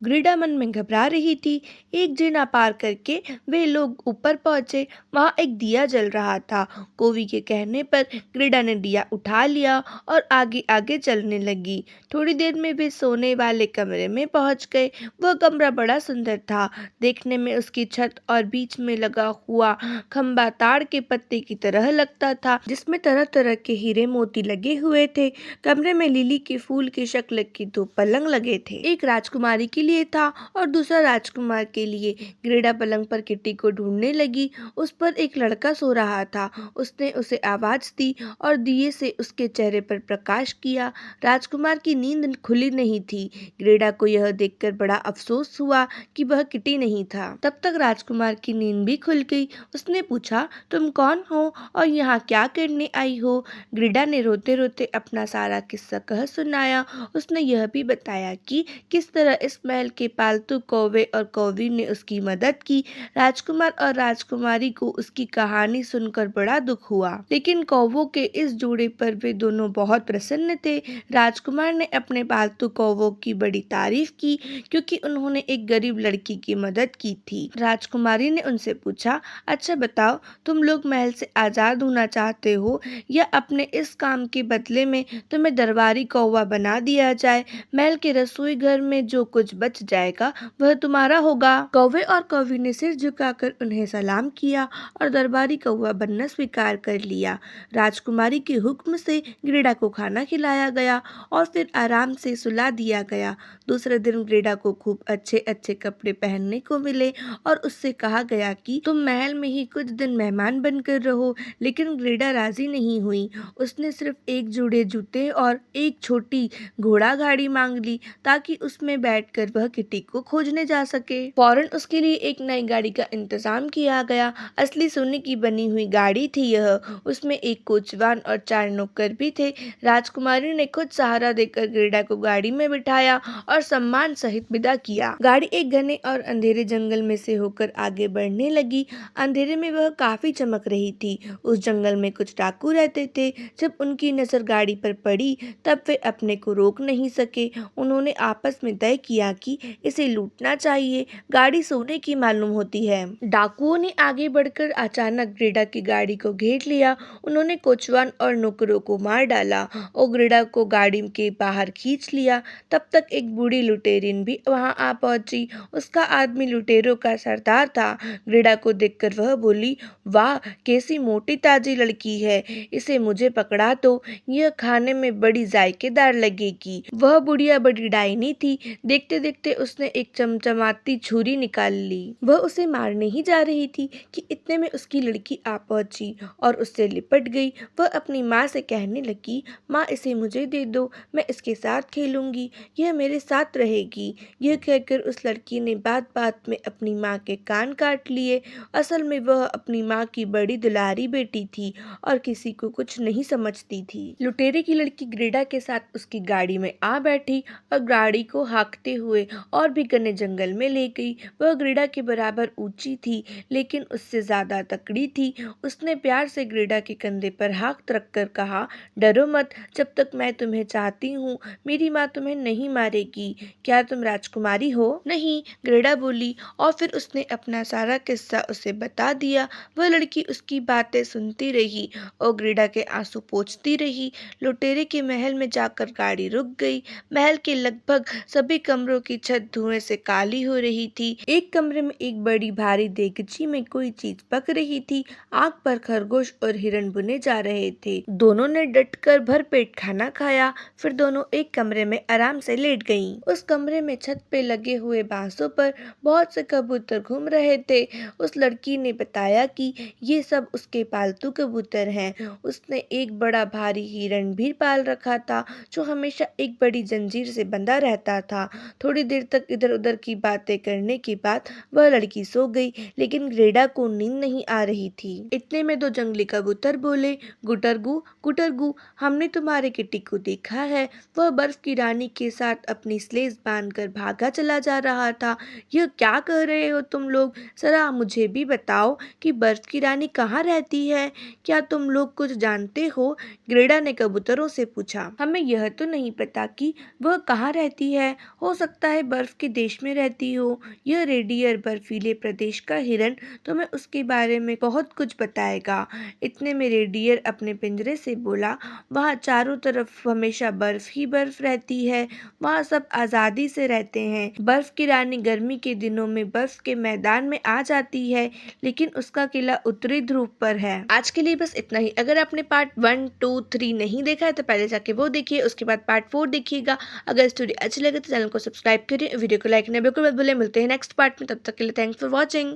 ग्रीडा मन में घबरा रही थी। एक जीना पार करके वे लोग ऊपर पहुंचे। वहां एक दिया जल रहा था। कोवी के कहने पर ग्रीडा ने दिया उठा लिया और आगे आगे चलने लगी। थोड़ी देर में वे सोने वाले कमरे में पहुंच गए। वह कमरा बड़ा सुंदर था। देखने में उसकी छत और बीच में लगा हुआ खंबा ताड़ के पत्ते की तरह लगता था, जिसमें तरह तरह के हीरे मोती लगे हुए थे। कमरे में लिली के फूल की शक्ल के दो पलंग लगे थे, एक राजकुमारी के लिए था और दूसरा राजकुमार के लिए। ग्रेडा पलंग पर किट्टी को ढूंढने लगी। उस पर एक लड़का सो रहा था। उसने उसे आवाज दी और दिए से उसके चेहरे पर प्रकाश किया। राजकुमार की नींद खुली नहीं थी। ग्रेडा को यह देखकर बड़ा अफसोस हुआ कि वह किटी नहीं था। तब तक राजकुमार की नींद भी खुल गई। उसने पूछा, तुम कौन हो और यहाँ क्या करने आई हो? ग्रेडा ने रोते रोते अपना सारा किस्सा कह सुनाया। उसने यह भी बताया कि किस तरह इस महल के पालतू कौवे और कौवी ने उसकी मदद की। राजकुमार और राजकुमारी को उसकी कहानी सुनकर बड़ा दुख हुआ, लेकिन कौवों के इस जोड़े पर वे दोनों बहुत प्रसन्न थे। राजकुमार ने अपने पालतू कौवों की बड़ी तारीफ की, क्योंकि उन्होंने एक गरीब लड़की की मदद की थी। राजकुमारी ने उनसे पूछा, अच्छा बताओ, तुम लोग महल से आजाद होना चाहते हो या अपने इस काम के बदले में तुम्हें दरबारी कौवा बना दिया जाए? महल के रसोई घर में जो कुछ बच जाएगा वह तुम्हारा होगा। कौवे और कौवी ने सिर झुकाकर उन्हें सलाम किया और दरबारी कौवा बनना स्वीकार कर लिया। राजकुमारी के हुक्म से ग्रीडा को खाना खिलाया गया और फिर आराम से सुला दिया गया। दूसरे दिन ग्रीडा को खूब अच्छे अच्छे कपड़े पहनने को मिले और उससे कहा गया कि तुम महल में ही कुछ दिन मेहमान बनकर रहो। लेकिन ग्रीडा राजी नहीं हुई। उसने सिर्फ एक जोड़े जूते और एक छोटी घोड़ा गाड़ी मांग ली, ताकि उसमें बैठकर वह किटी को खोजने जा सके। फौरन उसके लिए एक नई गाड़ी का इंतजाम किया गया। असली सोने की बनी हुई गाड़ी थी यह। उसमें एक कोचवान और 4 नौकर भी थे। राजकुमारी ने खुद सहारा देकर ग्रीडा को गाड़ी में बिठाया और सम्मान सहित विदा किया। गाड़ी एक घने और अंधेरे जंगल में से होकर आगे बढ़ने लगी। अंधेरे में वह काफी चमक रही थी। उस जंगल में कुछ डाकू रहते थे। जब उनकी नजर गाड़ी पर पड़ी तब वे अपने को रोक नहीं सके। उन्होंने आपस में तय किया कि इसे लूटना चाहिए, गाड़ी सोने की मालूम होती है। डाकुओं ने आगे बढ़कर अचानक ग्रीडा की गाड़ी को घेर लिया। उन्होंने कोचवान और नौकरों को मार डाला और ग्रीडा को गाड़ी के बाहर खींच लिया। तब तक एक बूढ़ी लुटेरिन भी वहां आ पहुंची। उसका आदमी लुटेरों का सरदार था। ग्रीडा को देखकर वह बोली, वाह, कैसी मोटी ताजी लड़की है, इसे मुझे पकड़ा दो, यह खाने में बड़ी जायकेदार लगेगी। वह बुढ़िया बड़ी डाइनी थी। देखते देखते उसने एक चमचमाती छुरी निकाल ली। वह उसे मारने ही जा रही थी कि इतने में उसकी लड़की आ पहुंची और उससे लिपट गई। वह अपनी माँ से कहने लगी, माँ, इसे मुझे दे दो, मैं इसके साथ खेलूंगी, यह मेरे साथ रहेगी। यह कहकर उस लड़की ने बात बात में अपनी माँ के कान काट लिए। असल में वह अपनी माँ की बड़ी दुलारी बेटी थी और किसी को कुछ नहीं समझती थी। लुटेरे की लड़की ग्रीडा के साथ उसकी गाड़ी में आ बैठी और गाड़ी को हाँकते हुए और भी घने जंगल में ले गई। वह ग्रीडा के बराबर ऊंची थी, लेकिन उससे ज्यादा तकड़ी थी। उसने प्यार से ग्रीडा के कंधे पर हाथ रखकर कहा, डरो मत, जब तक मैं तुम्हें चाहती हूँ मेरी माँ तुम्हें नहीं मारेगी। क्या तुम राजकुमारी हो? नहीं, ग्रीडा बोली और फिर उसने अपना सारा किस्सा उसे बता दिया। वह लड़की उसकी बातें सुनती रही और ग्रीडा के आंसू पोंछती रही। लुटेरे के महल में जाकर गाड़ी रुक गई। महल के लगभग सभी कमरों की छत धुएं से काली हो रही थी। एक कमरे में एक बड़ी भारी देगची में कोई चीज पक रही थी। आग पर खरगोश और हिरण भुने जा रहे थे। दोनों ने डटकर भरपेट खाना खाया। फिर दोनों एक कमरे में आराम से लेट गईं। उस कमरे में छत पे लगे हुए बांसों पर बहुत से कबूतर घूम रहे थे। उस लड़की ने बताया कि ये सब उसके पालतू कबूतर हैं। उसने एक बड़ा भारी हिरण भी पाल रखा था, जो हमेशा एक बड़ी जंजीर से बंधा रहता था। थोड़ी देर तक इधर उधर की बातें करने के बाद वह लड़की सो गई, लेकिन ग्रेडा को नींद नहीं आ रही थी। इतने में 2 जंगली कबूतर बोले, गुटरगू गुटरगू, हमने तुम्हारे किटी को देखा है। वह बर्फ की रानी के साथ अपनी स्लेज बांधकर भागा चला जा रहा था। यह क्या कह रहे हो तुम लोग? जरा मुझे भी बताओ कि बर्फ की रानी कहाँ रहती है? क्या तुम लोग कुछ जानते हो? ग्रेडा ने कबूतरों से पूछा। हमें यह तो नहीं पता कि वह कहाँ रहती है। हो सकता है बर्फ के देश में रहती हो, यह रेडियर बर्फीले प्रदेश का हिरन तुम्हें उसके बारे में बहुत कुछ बताएगा। इतने में रेडियर अपने पिंजरे से बोला, वहाँ चारों तरफ हमेशा बर्फ ही बर्फ रहती है, वहाँ सब आज़ादी से रहते हैं। बर्फ की रानी गर्मी के दिनों में बर्फ के मैदान में आ जाती है, लेकिन उसका किला उत्तरी ध्रुव पर है। आज के लिए बस इतना ही। अगर आपने पार्ट 1, 2, 3 नहीं देखा है तो पहले जाके वो देखिए, उसके बाद पार्ट 4 देखिएगा। अगर स्टोरी अच्छी लगे तो चैनल को सब्सक्राइब करिए, वीडियो को लाइक करना बिल्कुल मत भूलें। मिलते हैं नेक्स्ट पार्ट में, तब तक के लिए थैंक्स फॉर वॉचिंग।